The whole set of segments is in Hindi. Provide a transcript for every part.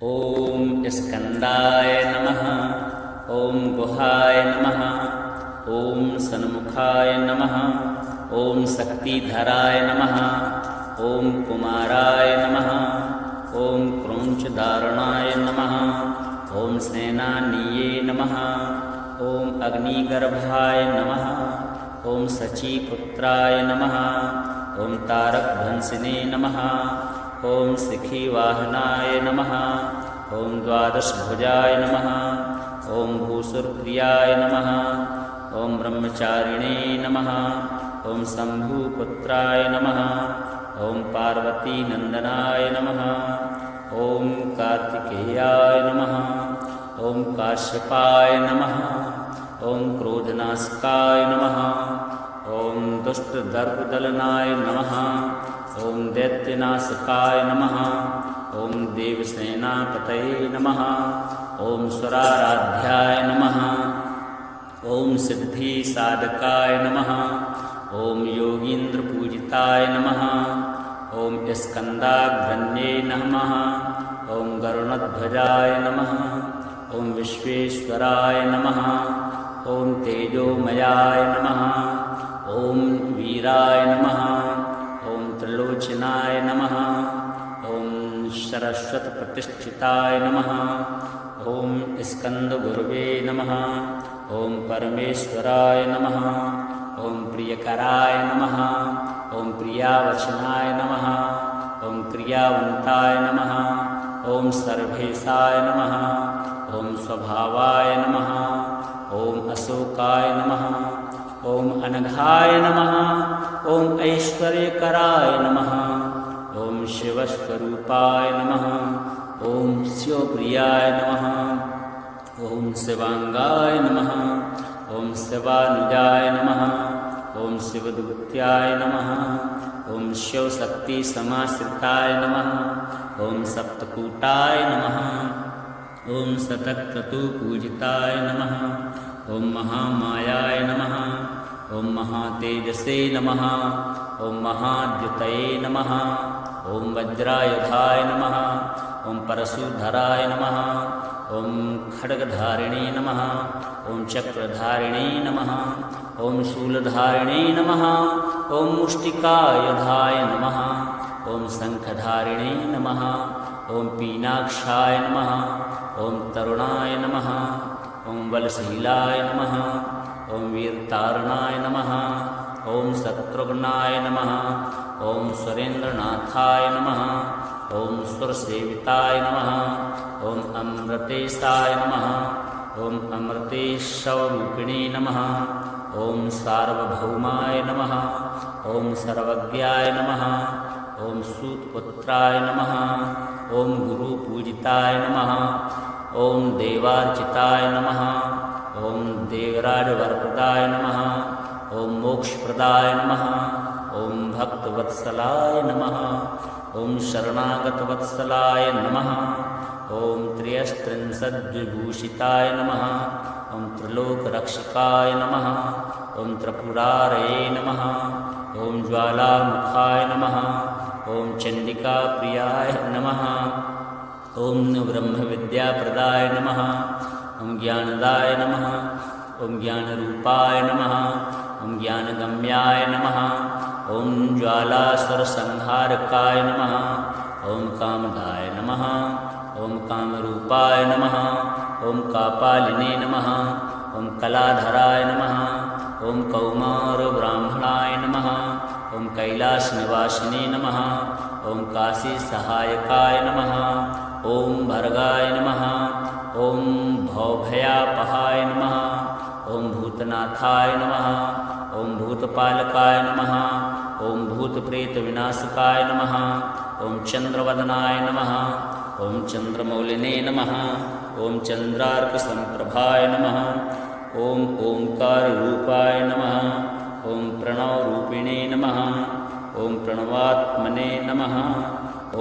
ॐ स्कन्दाय नमः। ॐ गुहाय नमः। ॐ सन्मुखाय नमः। ॐ शक्तिधराय नमः। ॐ कुमाराय नमः। ॐ क्रौञ्चधारणाय नमः। ॐ सेनानीये नमः। ॐ अग्निगर्भाय नमः। ॐ शचीपुत्राय नमः। ॐ तारकध्वंसिने नमः। ॐ शिखिवाहनाय नमः। ॐ द्वादशभुजाय नमः। ॐ भूसुरप्रियाय नमः। ॐ ब्रह्मचारिणे नमः। ॐ शम्भुपुत्राय नमः। ॐ पार्वतीनन्दनाय नमः। ॐ कार्तिकेयाय नमः। ॐ काश्यपाय नमः। ॐ क्रोधनाशकाय नमः। ॐ दुष्टदर्पदलनाय नमः। ॐ दैत्यनाशकाय नमः। ॐ देवसेनापतये नमः। ॐ सुराराध्याय नमः। ॐ सिद्धिसाधकाय नमः। ॐ योगीन्द्रपूजिताय नमः। ॐ स्कन्दाग्रण्ये नमः। ॐ गरुणध्वजाय नमः। ॐ विश्वेश्वराय नमः। ॐ तेजोमयाय नमः। ॐ वीराय नमः। ॐ त्रिलोचनाय नमः। ॐ सरस्वतप्रतिष्ठिताय नमः। ॐ स्कन्दगुरवे नमः। ॐ परमेश्वराय नमः। ॐ प्रियकराय नमः। ॐ प्रियावचनाय नमः। ॐ क्रियावन्ताय नमः। ॐ सर्वेशाय नमः। ॐ स्वभावाय नमः। ॐ अशोकाय नमः। ॐ अनघाय नमः। ॐ ऐश्वर्यकराय नमः। ॐ शिवस्वरूपाय नमः। ॐ शिवप्रियाय नमः। ॐ शिवांगाय नमः। ॐ शिवानुजाय नमः। ॐ शिवदूत्याय नमः। ॐ शिवशक्तिसमाश्रिताय नमः। ॐ सप्तकूटाय नमः। ॐ शतक्रतुपूजिताय नमः। ॐ महामायाय नमः। ॐ महातेजसे नमः। ॐ महाद्युतये नमः। ॐ वज्रायुधाय नमः। ॐ परशुधराय नमः। ॐ खड्गधारिणे नमः। ॐ चक्रधारिणे नमः। ॐ शूलधारिणे नमः। ॐ मुष्टिकायुधाय नमः। ॐ शङ्खधारिणे नमः। ॐ पीनाक्षाय नमः। ॐ तरुणाय नमः। ॐ बलशीलाय नमः। ॐ वीरतारणाय नमः। ॐ शत्रुघ्नाय नमः। ॐ सुरेन्द्रनाथाय नमः। ॐ सुरसेविताय नमः। ॐ अमृतेशाय नमः। ॐ अमृतेशवरूपिणे नमः। ॐ सार्वभौमाय नमः। ॐ सर्वज्ञाय नमः। ॐ सूतपुत्राय नमः। ॐ गुरुपूजिताय नमः। ॐ देवार्चिताय नमः। ॐ देवराजवरप्रदाय नमः। ॐ मोक्षप्रदाय नमः। ॐ भक्तवत्सलाय नमः। ॐ शरणागतवत्सलाय नमः। ॐ त्रयस्त्रिंशद्विभूषिताय नमः। ॐ त्रिलोकरक्षकाय नमः। ॐ त्रिपुरारये नमः। ॐ ज्वालामुखाय नमः। ॐ चण्डिकाप्रियाय नमः। ॐ ब्रह्मविद्याप्रदाय नमः। ॐ ज्ञानदाय नमः। ॐ ज्ञानरूपाय नमः। ॐ ज्ञानगम्याय नमः। ॐ ज्वालासुरसंहारकाय नमः। ॐ कामदाय नमः। ॐ कामरूपाय नमः। ॐ कापालिने नमः। ॐ कलाधराय नमः। ॐ कौमारब्राह्मणाय नमः। ॐ कैलासनिवासिने नमः। ॐ काशीसहायकाय नमः। ॐ भर्गाय नमः। ॐ भवभयापहाय नमः। ॐ भूतनाथाय नमः। ॐ भूतपालकाय नमः। ॐ भूतप्रेतविनाशकाय नमः। ॐ चन्द्रवदनाय नमः। ॐ चन्द्रमौलिने नमः। ॐ चन्द्रार्कसम्प्रभाय नमः। ॐ ओंकाररूपाय नमः। ॐ प्रणवरूपिणे नमः। ॐ प्रणवात्मने नमः।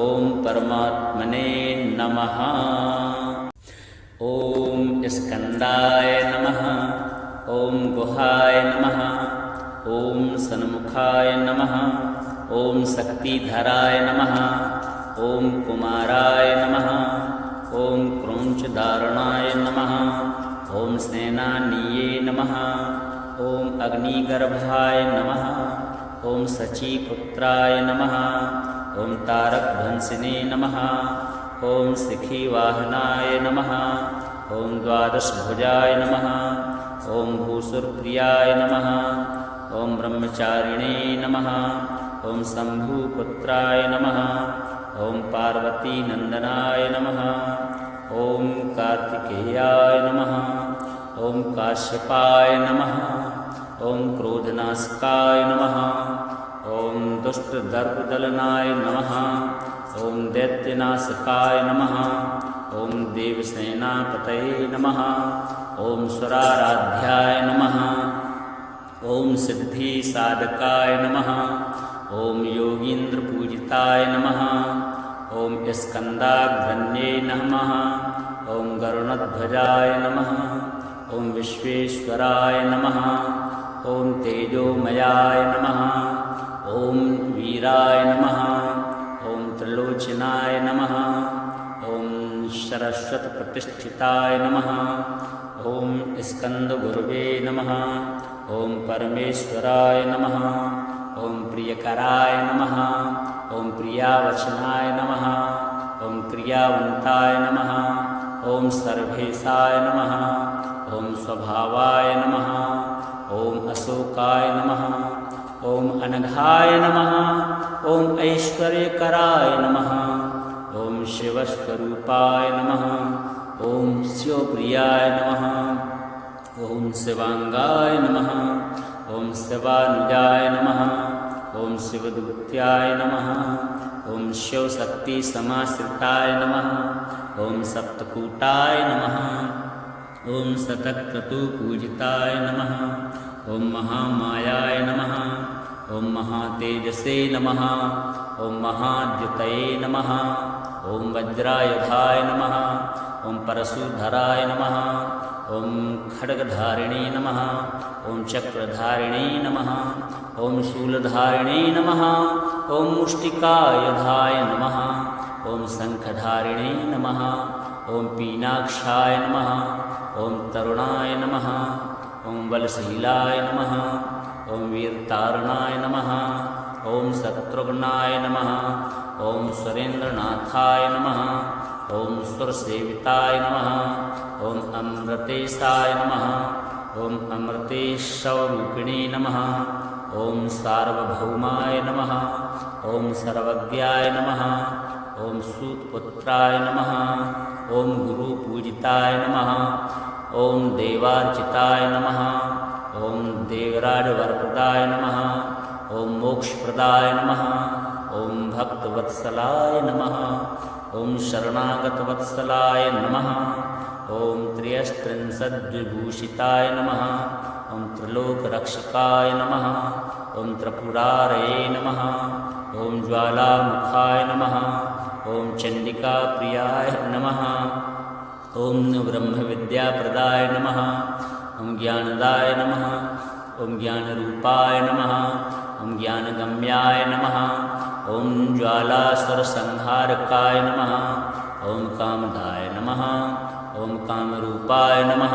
ॐ परमात्मने नमः। ॐ स्कन्दाय नमः। ॐ गुहाय नमः। ॐ सन्मुखाय नमः। ॐ शक्तिधराय नमः। ॐ कुमाराय नमः। क्रोञ्चधारणाय नमः। ॐ स्नेनानीये नमः। ॐ अग्निगर्भाय नमः। ॐ शचीपुत्राय नमः। ॐ तारकध्वंसिने नमः। ॐ शिखीवाहनाय नमः। ॐ द्वादशभुजाय नमः। ॐ भूसुरप्रियाय नमः। ॐ ब्रह्मचारिणे नमः। ॐ शम्भुपुत्राय नमः। ॐ पार्वतीनन्दनाय नमः। ॐ कार्तिकेयाय नमः। ॐ काश्यपाय नमः। ॐ क्रोधनाशकाय नमः। ॐ दुष्टदर्पदलनाय नमः। ॐ दैत्यनाशकाय नमः। ॐ देवसेनापतये नमः। ॐ सुराराध्याय नमः। ॐ सिद्धिसाधकाय नमः। ॐ योगीन्द्रपूजिताय नमः। ॐ स्कन्दाग्रण्ये नमः। ॐ गरुणध्वजाय नमः। ॐ विश्वेश्वराय नमः। ॐ तेजोमयाय नमः। ॐ वीराय नमः। ॐ त्रिलोचनाय नमः। ॐ सरस्वतप्रतिष्ठिताय नमः। ॐ स्कन्दगुरवे नमः। ॐ परमेश्वराय नमः। ॐ प्रियकराय नमः। ॐ प्रियावचनाय नमः। ॐ क्रियावन्ताय नमः। ॐ सर्वेशाय नमः। ॐ स्वभावाय नमः। ॐ अशोकाय नमः। ॐ अनघाय नमः। ॐ ऐश्वर्यकराय नमः। ॐ शिवस्वरूपाय नमः। ॐ शिवप्रियाय नमः। ॐ शिवांगाय नमः। ॐ शिवानुजाय नमः। ॐ शिवदूत्याय नमः। ॐ शिवशक्तिसमाश्रिताय नमः। ॐ सप्तकूटाय नमः। ॐ शतक्रतुपूजिताय नमः। ॐ महामायाय नमः। ॐ महातेजसे नमः। ॐ महाद्युतये नमः। ॐ वज्रायुधाय नमः। ॐ परशुधराय नमः। ॐ खड्गधारिणे नमः। ॐ चक्रधारिणे नमः। ॐ शूलधारिणे नमः। ॐ मुष्टिकायुधाय नमः। ॐ शङ्खधारिणे नमः। ॐ पीनाक्षाय नमः। ॐ तरुणाय नमः। ॐ बलशीलाय नमः। ॐ वीरतारणाय नमः। ॐ शत्रुघ्नाय नमः। ॐ सुरेन्द्रनाथाय नमः। ॐ सुरसेविताय नमः। ॐ अमृतेशाय नमः। ॐ अमृतेश्वरूपिणे नमः। ॐ सार्वभौमाय नमः। ॐ सर्वज्ञाय नमः। ॐ सूतपुत्राय नमः। ॐ गुरुपूजिताय नमः। ॐ देवार्चिताय नमः। ॐ देवराजवरप्रदाय नमः। ॐ मोक्षप्रदाय नमः। ॐ भक्तवत्सलाय नमः। ॐ शरणागतवत्सलाय नमः। ॐ त्रयस्त्रिंशद्विभूषिताय नमः। ॐ त्रिलोकरक्षकाय नमः। ॐ त्रिपुरारये नमः। ॐ ज्वालामुखाय नमः। ॐ चण्डिकाप्रियाय नमः। ॐ ब्रह्मविद्याप्रदाय नमः। ॐ ज्ञानदाय नमः। ॐ ज्ञानरूपाय नमः। ॐ ज्ञानगम्याय नमः। ॐ ज्वालासुरसंहारकाय नमः। ॐ कामदाय नमः। ॐ कामरूपाय नमः।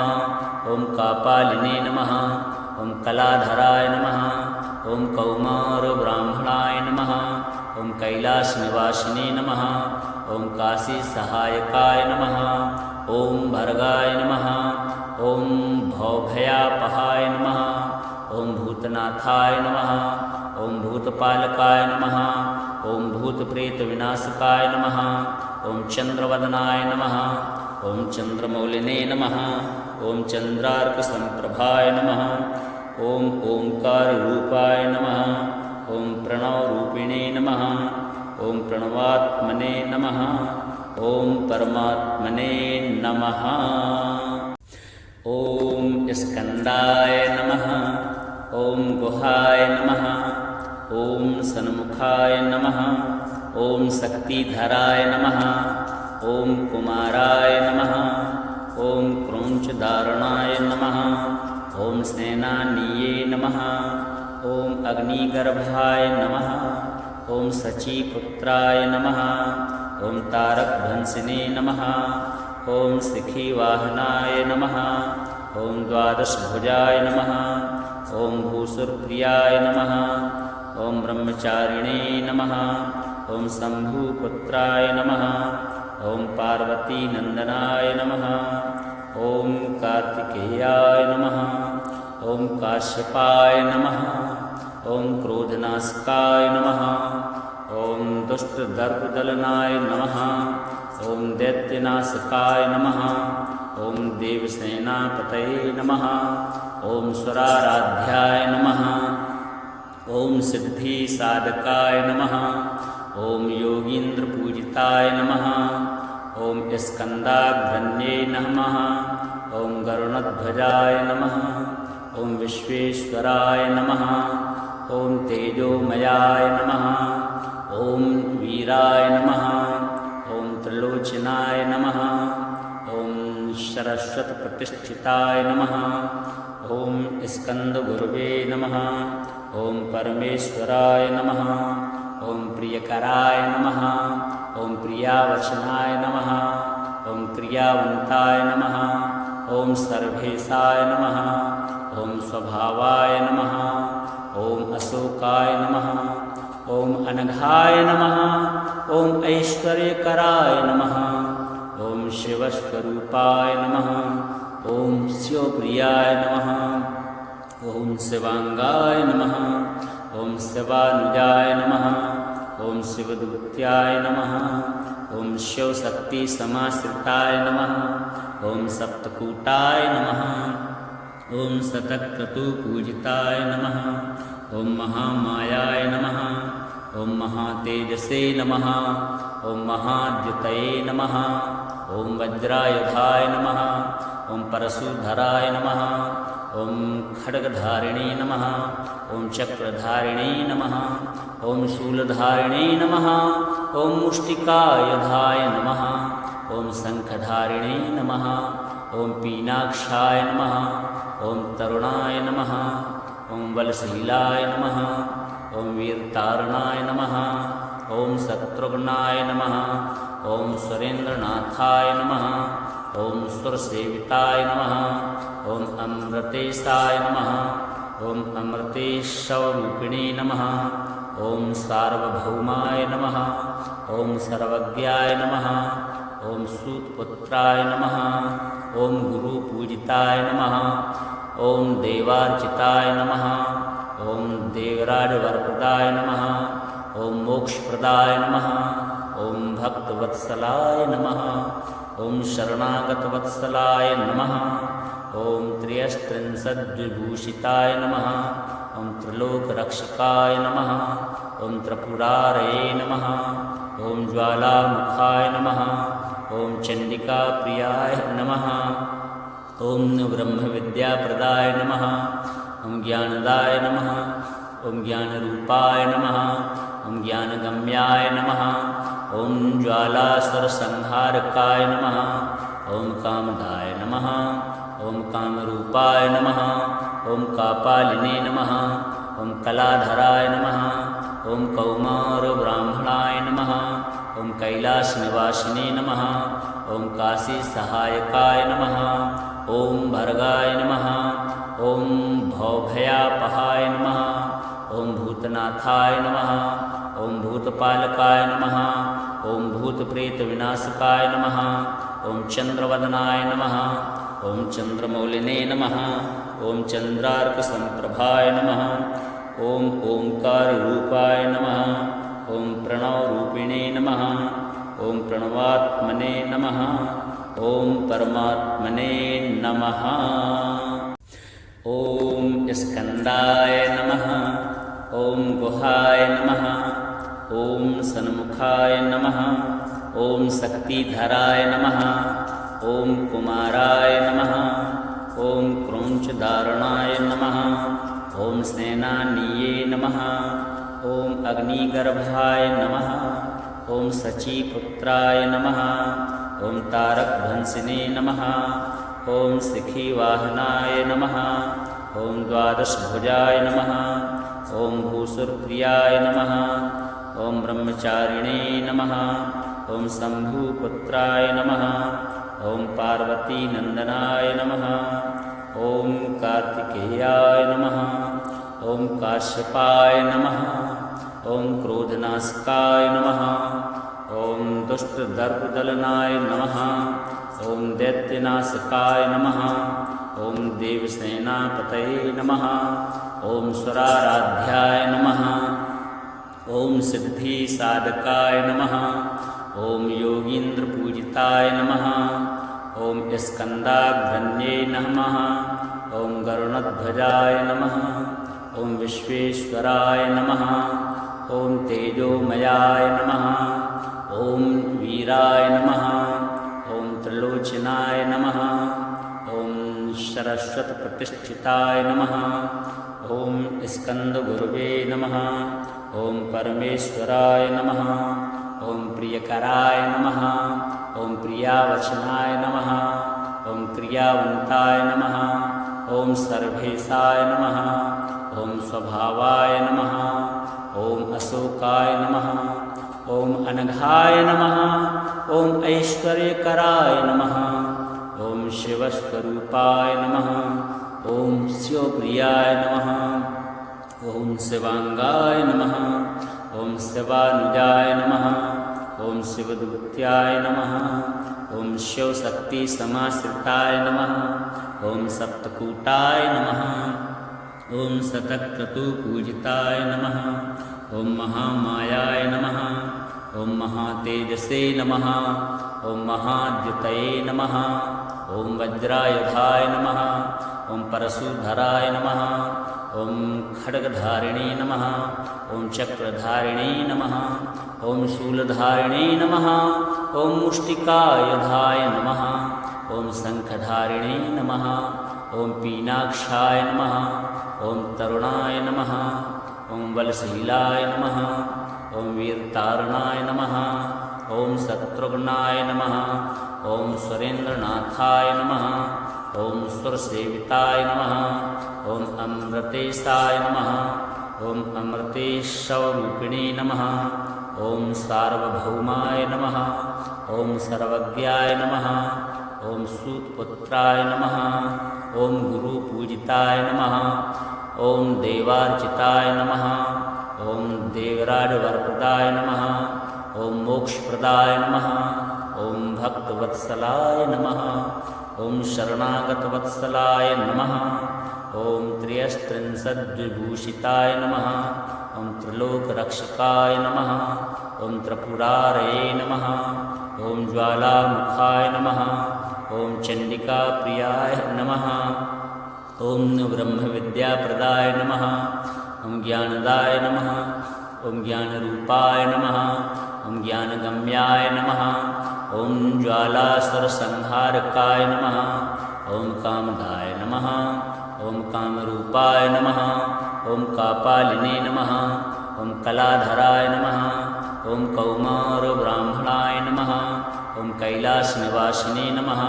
ॐ कापालिने नमः। ॐ कलाधराय नमः। ॐ कौमारब्राह्मणाय नमः। ॐ कैलासनिवासिने नमः। ॐ काशीसहायकाय नमः। ॐ भर्गाय नमः। ॐ भवभयापहाय नमः। ॐ भूतनाथाय नमः। ॐ भूतपालकाय नमः। ॐ भूतप्रेतविनाशकाय नमः। ॐ चन्द्रवदनाय नमः। ॐ चन्द्रमौलिने नमः। ॐ चन्द्रार्कसम्प्रभाय नमः। ॐ ओंकाररूपाय नमः। ॐ प्रणवरूपिणे नमः। ॐ प्रणवात्मने नमः। ॐ परमात्मने नमः। ॐ स्कन्दाय नमः। ॐ गुहाय नमः। ॐ सन्मुखाय नमः। ॐ शक्तिधराय नमः। ॐ कुमाराय नमः। ॐ क्रोञ्चधारणाय नमः। ॐ स्नेनानीये नमः। ॐ अग्निगर्भाय नमः। ॐ शचीपुत्राय नमः। ॐ तारकध्वंसिने नमः। ॐ शिखीवाहनाय नमः। ॐ द्वादशभुजाय नमः। ॐ भूसुरप्रियाय नमः। ॐ ब्रह्मचारिणे नमः। ॐ शम्भुपुत्राय नमः। ॐ पार्वतीनन्दनाय नमः। ॐ कार्तिकेयाय नमः। ॐ काश्यपाय नमः। ॐ क्रोधनाशकाय नमः। ॐ दुष्टदर्पदलनाय नमः। ॐ दैत्यनाशकाय नमः। ॐ देवसेनापतये नमः। ॐ सुराराध्याय नमः। ॐ सिद्धिसाधकाय नमः। ॐ योगीन्द्रपूजिताय नमः। ॐ स्कन्दाग्रण्ये नमः। ॐ गरुणध्वजाय नमः। ॐ विश्वेश्वराय नमः। ॐ तेजोमयाय नमः। ॐ वीराय नमः। ॐ त्रिलोचनाय नमः। ॐ सरस्वतप्रतिष्ठिताय नमः। ॐ स्कन्दगुरवे नमः। ॐ परमेश्वराय नमः। ॐ प्रियकराय नमः। ॐ प्रियावचनाय नमः। ॐ क्रियावन्ताय नमः। ॐ सर्वेशाय नमः। ॐ स्वभावाय नमः। ॐ अशोकाय नमः। ॐ अनघाय नमः। ॐ ऐश्वर्यकराय नमः। ॐ शिवस्वरूपाय नमः। ॐ शिवप्रियाय नमः। ॐ शिवांगाय नमः। ॐ शिवानुजाय नमः। ॐ शिवदूत्याय नमः। ॐ शिवशक्तिसमाश्रिताय नमः। ॐ सप्तकूटाय नमः। ॐ शतक्रतुपूजिताय नमः। ॐ महामायाय नमः। ॐ महातेजसे नमः। ॐ महाद्युतये नमः। ॐ वज्रायुधाय नमः। ॐ परशुधराय नमः। ॐ खड्गधारिणे नमः। ॐ चक्रधारिणे नमः। ॐ शूलधारिणे नमः। ॐ मुष्टिकायुधाय नमः। ॐ शङ्खधारिणे नमः। ॐ पीनाक्षाय नमः। ॐ तरुणाय नमः। ॐ बलशीलाय नमः। ॐ वीरतारणाय नमः। ॐ शत्रुघ्नाय नमः। ॐ सुरेन्द्रनाथाय नमः। ॐ सुरसेविताय नमः। ॐ अमृतेशाय नमः। ॐ अमृतेशवरूपिणे नमः। ॐ सार्वभौमाय नमः। ॐ सर्वज्ञाय नमः। ॐ सूतपुत्राय नमः। ॐ गुरुपूजिताय नमः। ॐ देवार्चिताय नमः। ॐ देवराजवरप्रदाय नमः। ॐ मोक्षप्रदाय नमः। ॐ भक्तवत्सलाय नमः। ॐ शरणागतवत्सलाय नमः। ॐ त्रयस्त्रिंशद्विभूषिताय नमः। ॐ त्रिलोकरक्षकाय नमः। ॐ त्रिपुरारये नमः। ॐ ज्वालामुखाय नमः। ॐ चण्डिकाप्रियाय नमः। ॐ ब्रह्मविद्याप्रदाय नमः। ॐ ज्ञानदाय नमः। ॐ ज्ञानरूपाय नमः। ॐ ज्ञानगम्याय नमः। ॐ ज्वालासुरसंहारकाय नमः। ॐ कामदाय नमः। ॐ कामरूपाय नमः। ॐ कापालिने नमः। ॐ कलाधराय नमः। ॐ कौमारब्राह्मणाय नमः। ॐ कैलासनिवासिने नमः। ॐ काशीसहायकाय नमः। ॐ भर्गाय नमः। ॐ भवभयापहाय नमः। ॐ भूतनाथाय नमः। ॐ भूतपालकाय नमः। ॐ भूतप्रेतविनाशकाय नमः। ॐ चन्द्रवदनाय नमः। ॐ चन्द्रमौलिने नमः। ॐ चन्द्रार्कसम्प्रभाय नमः। ॐ ओंकाररूपाय नमः। ॐ प्रणवरूपिणे नमः। ॐ प्रणवात्मने नमः। ॐ परमात्मने नमः। ॐ स्कन्दाय नमः। ॐ गुहाय नमः। ॐ सन्मुखाय नमः। ॐ शक्तिधराय नमः। ॐ कुमाराय नमः। ॐ क्रौञ्चधारणाय नमः। ॐ सेनानीये नमः। ॐ अग्निगर्भाय नमः। ॐ शचीपुत्राय नमः। ॐ तारकध्वंसिने नमः। ॐ शिखीवाहनाय नमः। ॐ द्वादशभुजाय नमः। ॐ भूसुरप्रियाय नमः। ॐ ब्रह्मचारिणे नमः। ॐ शम्भुपुत्राय नमः। ॐ ॐ पार्वतीनन्दनाय नमः। ॐ कार्तिकेयाय नमः। ॐ काश्यपाय नमः। ॐ क्रोधनाशकाय नमः। ॐ दुष्टदर्पदलनाय नमः। ॐ दैत्यनाशकाय नमः। ॐ देवसेनापतये नमः। ॐ सुराराध्याय नमः। ॐ सिद्धिसाधकाय नमः। ॐ योगीन्द्रपूजिताय नमः। ॐ स्कन्दाग्रण्ये नमः। ॐ गरुणध्वजाय नमः। ॐ विश्वेश्वराय नमः। ॐ तेजोमयाय नमः। ॐ वीराय नमः। ॐ त्रिलोचनाय नमः। ॐ सरस्वतप्रतिष्ठिताय नमः। ॐ स्कन्दगुरवे नमः। ॐ परमेश्वराय नमः। ॐ प्रियकराय नमः। ॐ प्रियावचनाय नमः। ॐ क्रियावन्ताय नमः। ॐ सर्वेशाय नमः। ॐ स्वभावाय नमः। ॐ अशोकाय नमः। ॐ अनघाय नमः। ॐ ऐश्वर्यकराय नमः। ॐ शिवस्वरूपाय नमः। ॐ शिवप्रियाय नमः। ॐ शिवांगाय नमः। ॐ शिवानुजाय नमः। ॐ शिवदूत्याय नमः। ॐ शिवशक्तिसमाश्रिताय नमः। ॐ सप्तकूटाय नमः। ॐ शतक्रतुपूजिताय नमः। ॐ महामायाय नमः। ॐ महातेजसे नमः। ॐ महाद्युतये नमः। ॐ वज्रायुधाय नमः। ॐ परशुधराय नमः। ॐ खड्गधारिणे नमः। ॐ चक्रधारिणे नमः। ॐ शूलधारिणे नमः। ॐ मुष्टिकायुधाय नमः। ॐ शङ्खधारिणे नमः। ॐ पीनाक्षाय नमः। ॐ तरुणाय नमः। ॐ बलशीलाय नमः। ॐ वीरतारणाय नमः। ॐ शत्रुघ्नाय नमः। ॐ सुरेन्द्रनाथाय नमः। ॐ सुरसेविताय नमः। ॐ अमृतेशाय नमः। ॐ अमृतेश्वरूपिणे नमः। ॐ सार्वभौमाय नमः। ॐ सर्वज्ञाय नमः। ॐ सूतपुत्राय नमः। ॐ गुरुपूजिताय नमः। ॐ देवार्चिताय नमः। ॐ देवराजवरप्रदाय नमः। ॐ मोक्षप्रदाय नमः। ॐ भक्तवत्सलाय नमः। ॐ शरणागतवत्सलाय नमः। ॐ त्रयस्त्रिंशद्विभूषिताय नमः। ॐ त्रिलोकरक्षकाय नमः। ॐ त्रिपुरारये नमः। ॐ ज्वालामुखाय नमः। ॐ चण्डिकाप्रियाय नमः। ॐ ब्रह्मविद्याप्रदाय नमः। ॐ ज्ञानदाय नमः। ॐ ज्ञानरूपाय नमः। ॐ ज्ञानगम्याय नमः। ॐ ज्वालासुरसंहारकाय नमः। ॐ कामदाय नमः। ॐ कामरूपाय नमः। ॐ कापालिने नमः। ॐ कलाधराय नमः। ॐ कौमारब्राह्मणाय नमः। ॐ कैलासनिवासिने नमः।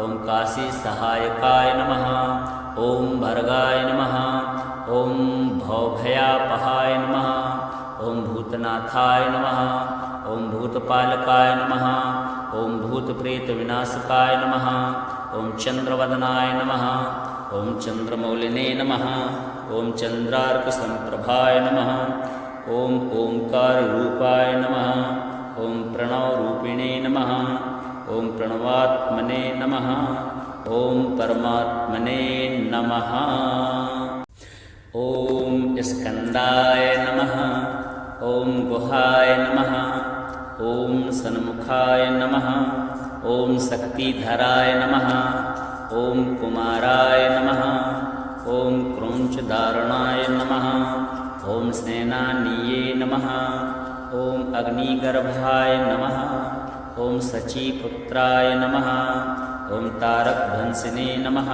ॐ काशीसहायकाय नमः। ॐ भर्गाय नमः। ॐ भवभयापहाय नमः। ॐ भूतनाथाय नमः। ॐ भूतपालकाय नमः। ॐ भूतप्रेतविनाशकाय नमः। ॐ चन्द्रवदनाय नमः। ॐ चन्द्रमौलिने नमः। ॐ चन्द्रार्कसम्प्रभाय नमः। ॐ ओङ्काररूपाय नमः। ॐ प्रणवरूपिणे नमः। ॐ प्रणवात्मने नमः। ॐ परमात्मने नमः। ॐ स्कन्दाय नमः। ॐ गुहाय नमः। ॐ सन्मुखाय नमः। ॐ शक्तिधराय नमः। ॐ कुमाराय नमः। ॐ क्रौञ्चधारणाय नमः। ॐ सेनानीये नमः। ॐ अग्निगर्भाय नमः। ॐ शचीपुत्राय नमः। ॐ तारकध्वंसिने नमः।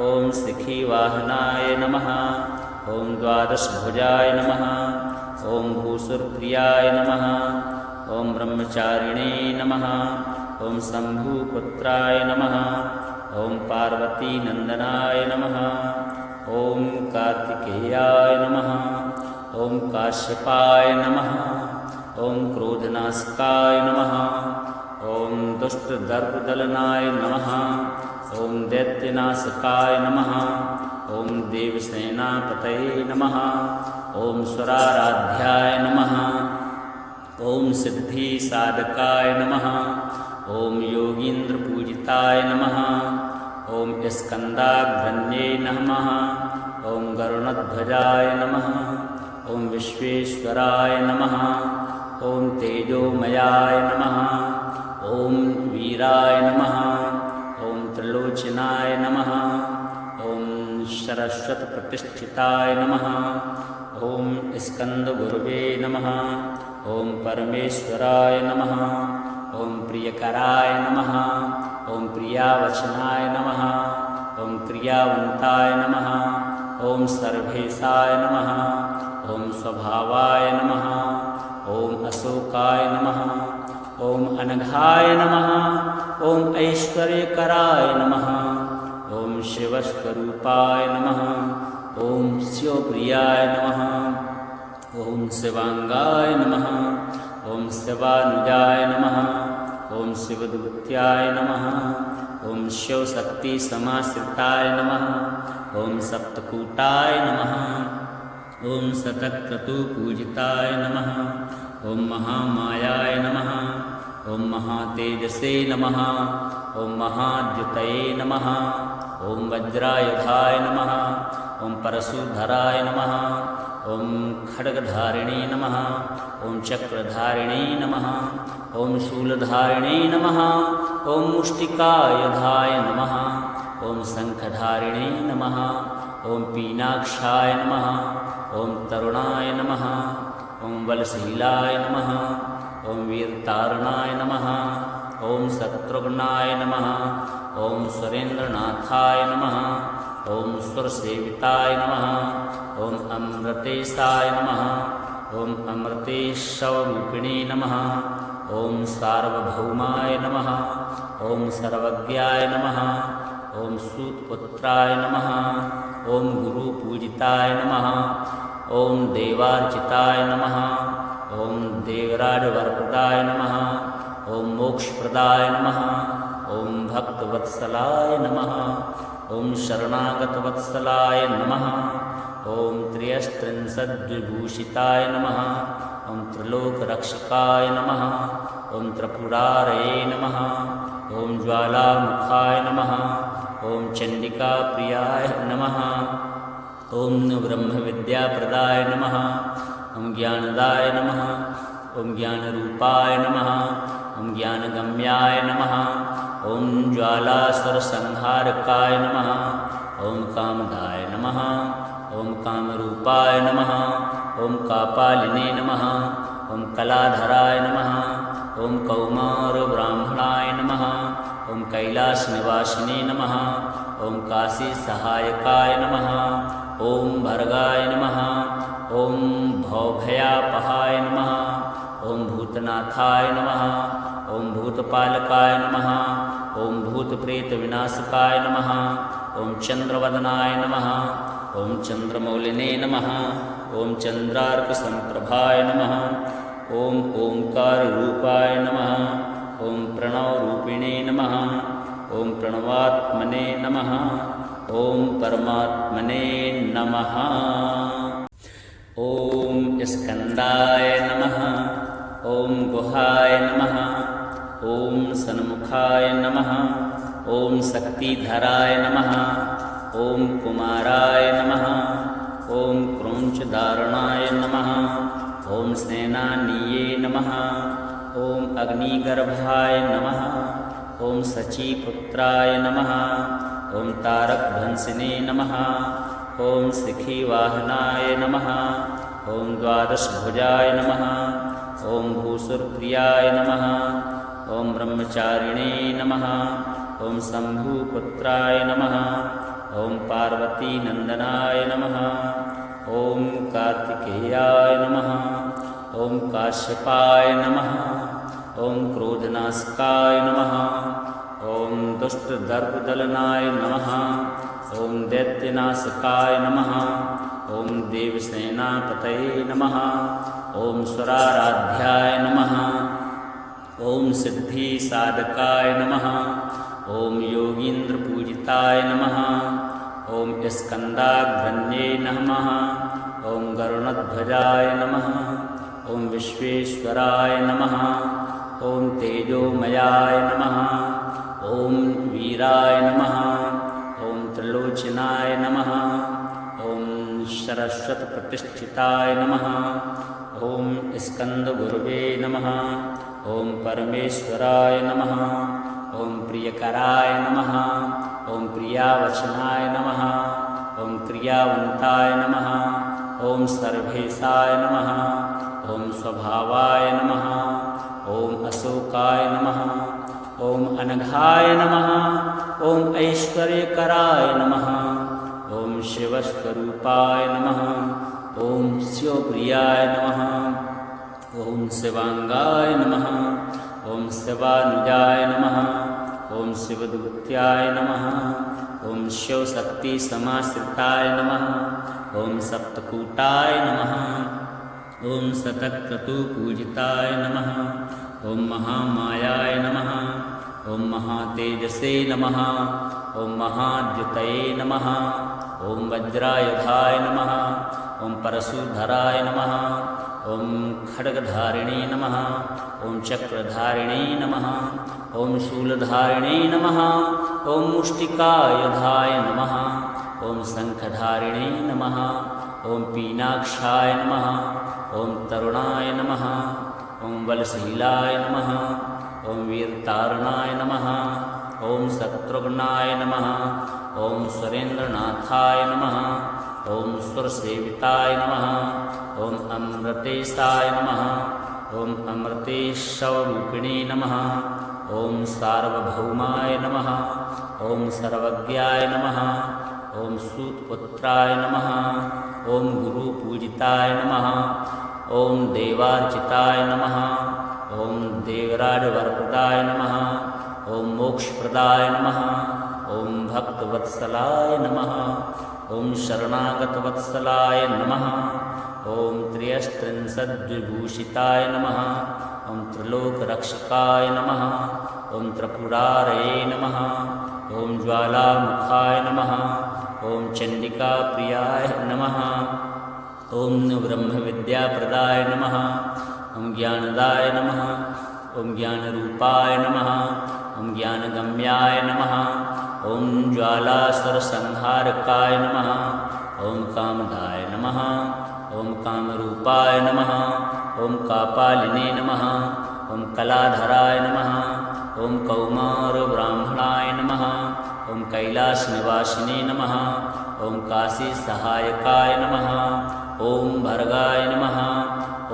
ॐ शिखीवाहनाय नमः। ॐ द्वादशभुजाय नमः। ॐ भूसुरप्रियाय नमः। ॐ ब्रह्मचारिणे नमः। ॐ शम्भुपुत्राय नमः। ॐ पार्वतीनन्दनाय नमः। ॐ कार्तिकेयाय नमः। ॐ काश्यपाय नमः। ॐ क्रोधनाशकाय नमः। ॐ दुष्टदर्पदलनाय नमः। ॐ दैत्यनाशकाय नमः। ॐ देवसेनापतये नमः। ॐ सुराराध्याय नमः। ॐ सिद्धिसाधकाय नमः। ॐ योगीन्द्रपूजिताय नमः। ॐ स्कन्दाग्रण्ये नमः। ॐ गरुणध्वजाय नमः। ॐ विश्वेश्वराय नमः। ॐ तेजोमयाय नमः। ॐ वीराय नमः। ॐ त्रिलोचनाय नमः। ॐ सरस्वतप्रतिष्ठिताय नमः। ॐ स्कन्दगुरवे नमः। ॐ परमेश्वराय नमः। ॐ प्रियकराय नमः। ॐ प्रियावचनाय नमः। ॐ क्रियावन्ताय नमः। ॐ सर्वेशाय नमः। ॐ स्वभावाय नमः। ॐ अशोकाय नमः। ॐ अनघाय नमः। ॐ ऐश्वर्यकराय नमः। ॐ शिवस्वरूपाय नमः। ॐ शिवप्रियाय नमः। ॐ शिवांगाय नमः। ॐ शिवानुजाय नमः। ॐ शिवदूत्याय नमः। ॐ शिवशक्तिसमाश्रिताय नमः। ॐ सप्तकूटाय नमः। ॐ शतक्रतुपूजिताय नमः। ॐ महामायाय नमः। ॐ महातेजसे नमः। ॐ महाद्युतये नमः। ॐ वज्रायुधाय नमः। ॐ परशुधराय नमः। ॐ खड्गधारिणे नमः। ॐ चक्रधारिणे नमः। ॐ शूलधारिणे नमः। ॐ मुष्टिकायुधाय नमः। ॐ शङ्खधारिणे नमः। ॐ पीनाक्षाय नमः। ॐ तरुणाय नमः। ॐ बलशीलाय नमः। ॐ वीरतारणाय नमः। ॐ शत्रुघ्नाय नमः। ॐ सुरेन्द्रनाथाय नमः। ॐ सुरसेविताय नमः। ॐ अमृतेशाय नमः। ॐ अमृतेशवरूपिणे नमः। ॐ सार्वभौमाय नमः। ॐ सर्वज्ञाय नमः। ॐ सूतपुत्राय नमः। ॐ गुरुपूजिताय नमः। ॐ देवार्चिताय नमः। ॐ देवराजवरप्रदाय नमः। ॐ मोक्षप्रदाय नमः। ॐ भक्तवत्सलाय नमः। ॐ शरणागतवत्सलाय नमः। ॐ त्रयस्त्रिंशद्विभूषिताय नमः। ॐ त्रिलोकरक्षकाय नमः। ॐ त्रिपुरारये नमः। ॐ ज्वालामुखाय नमः। ॐ चण्डिकाप्रियाय नमः। ॐ ब्रह्मविद्याप्रदाय नमः। ॐ ज्ञानदाय नमः। ॐ ज्ञानरूपाय नमः। ॐ ज्ञानगम्याय नमः। ॐ ज्वालासुरसंहारकाय नमः। ॐ कामदाय नमः। ॐ कामरूपाय नमः। ॐ कापालिने नमः। ॐ कलाधराय नमः। ॐ कौमारब्राह्मणाय नमः। ॐ कैलासनिवासिने नमः। ॐ काशीसहायकाय नमः। ॐ भर्गाय नमः। ॐ भवभयापहाय नमः। ॐ भूतनाथाय नमः। ॐ भूतपालकाय नमः। ॐ भूतप्रेतविनाशकाय नमः। ॐ चन्द्रवदनाय नमः। ॐ चन्द्रमौलिने नमः। ॐ चन्द्रार्कसम्प्रभाय नमः। ॐ ओङ्काररूपाय नमः। ॐ प्रणवरूपिणे नमः। ॐ प्रणवात्मने नमः। ॐ परमात्मने नमः। ॐ स्कन्दाय नमः। ॐ गुहाय नमः। ॐ सन्मुखाय नमः। ॐ शक्तिधराय नमः। ॐ कुमाराय नमः। ॐ क्रौञ्चधारणाय नमः। ॐ सेनानीये नमः। ॐ अग्निगर्भाय नमः। ॐ शचीपुत्राय नमः। ॐ तारकध्वंसिने नमः। ॐ शिखीवाहनाय नमः। ॐ द्वादशभुजाय नमः। ॐ भूसुरप्रियाय नमः। ॐ ब्रह्मचारिणे नमः। ॐ शम्भुपुत्राय नमः। ॐ पार्वतीनन्दनाय नमः। ॐ कार्तिकेयाय नमः। ॐ काश्यपाय नमः। ॐ क्रोधनाशकाय नमः। ॐ दुष्टदर्पदलनाय नमः। ॐ दैत्यनाशकाय नमः। ॐ देवसेनापतये नमः। ॐ सुराराध्याय नमः। ॐ सिद्धिसाधकाय नमः। ॐ योगीन्द्रपूजिताय नमः। ॐ स्कन्दाग्रन्ये नमः। ॐ गरुणध्वजाय नमः। ॐ विश्वेश्वराय नमः। ॐ तेजोमयाय नमः। ॐ वीराय नमः। ॐ त्रिलोचनाय नमः। ॐ सरस्वतप्रतिष्ठिताय नमः। ॐ स्कन्दगुरवे नमः। ॐ परमेश्वराय नमः। ॐ प्रियकराय नमः। ॐ प्रियावचनाय नमः। ॐ क्रियावन्ताय नमः। ॐ सर्वेशाय नमः। ॐ स्वभावाय नमः। ॐ अशोकाय नमः। ॐ अनघाय नमः। ॐ ऐश्वर्यकराय नमः। ॐ शिवस्वरूपाय नमः। ॐ शिवप्रियाय नमः। ॐ शिवांगाय नमः। ॐ शिवानुजाय नमः। ॐ शिवदूत्याय नमः। ॐ शिवशक्तिसमाश्रिताय नमः। ॐ सप्तकूटाय नमः। ॐ शतक्रतुपूजिताय नमः। ॐ महामायाय नमः। ॐ महातेजसे नमः। ॐ महाद्युतये नमः। ॐ वज्रायुधाय नमः। ॐ परशुधराय नमः। ॐ खड्गधारिणे नमः। ॐ चक्रधारिणे नमः। ॐ शूलधारिणे नमः। ॐ मुष्टिकायुधाय नमः। ॐ शङ्खधारिणे नमः। ॐ पीनाक्षाय नमः। ॐ तरुणाय नमः। ॐ बलशीलाय नमः। ॐ वीरतारणाय नमः। ॐ शत्रुघ्नाय नमः। ॐ सुरेन्द्रनाथाय नमः। ॐ सुरसेविताय नमः। ॐ अमृतेशाय नमः। ॐ अमृतेश्वरूपिणे नमः। ॐ सार्वभौमाय नमः। ॐ सर्वज्ञाय नमः। ॐ सूतपुत्राय नमः। ॐ गुरुपूजिताय नमः। ॐ देवार्चिताय नमः। ॐ देवराजवरप्रदाय नमः। ॐ मोक्षप्रदाय नमः। ॐ भक्तवत्सलाय नमः। ॐ शरणागतवत्सलाय नमः। ॐ त्रयस्त्रिंशद्विभूषिताय नमः। ॐ त्रिलोकरक्षकाय नमः। ॐ त्रिपुरारये नमः। ॐ ज्वालामुखाय नमः। ॐ चण्डिकाप्रियाय नमः। ॐ ब्रह्मविद्याप्रदाय नमः। ॐ ज्ञानदाय नमः। ॐ ज्ञानरूपाय नमः। ॐ ज्ञानगम्याय नमः। ॐ ज्वालासुरसंहारकाय नमः। ॐ कामदाय नमः। ॐ कामरूपाय नमः। ॐ कापालिने नमः। ॐ कलाधराय नमः। ॐ कौमारब्राह्मणाय नमः। ॐ कैलासनिवासिने नमः। ॐ काशीसहायकाय नमः। ॐ भर्गाय नमः।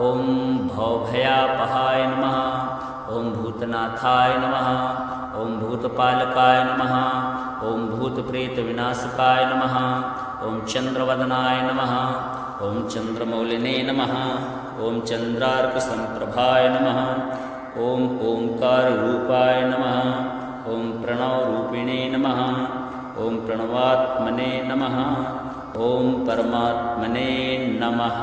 ॐ भवभयापहाय नमः। ॐ भूतनाथाय नमः। ॐ भूतपालकाय नमः। ॐ भूतप्रेतविनाशकाय नमः। ॐ चन्द्रवदनाय नमः। ॐ चन्द्रमौलिने नमः। ॐ चन्द्रार्कसम्प्रभाय नमः। ॐ ओंकाररूपाय नमः। ॐ प्रणवरूपिणे नमः। ॐ प्रणवात्मने नमः। ॐ परमात्मने नमः।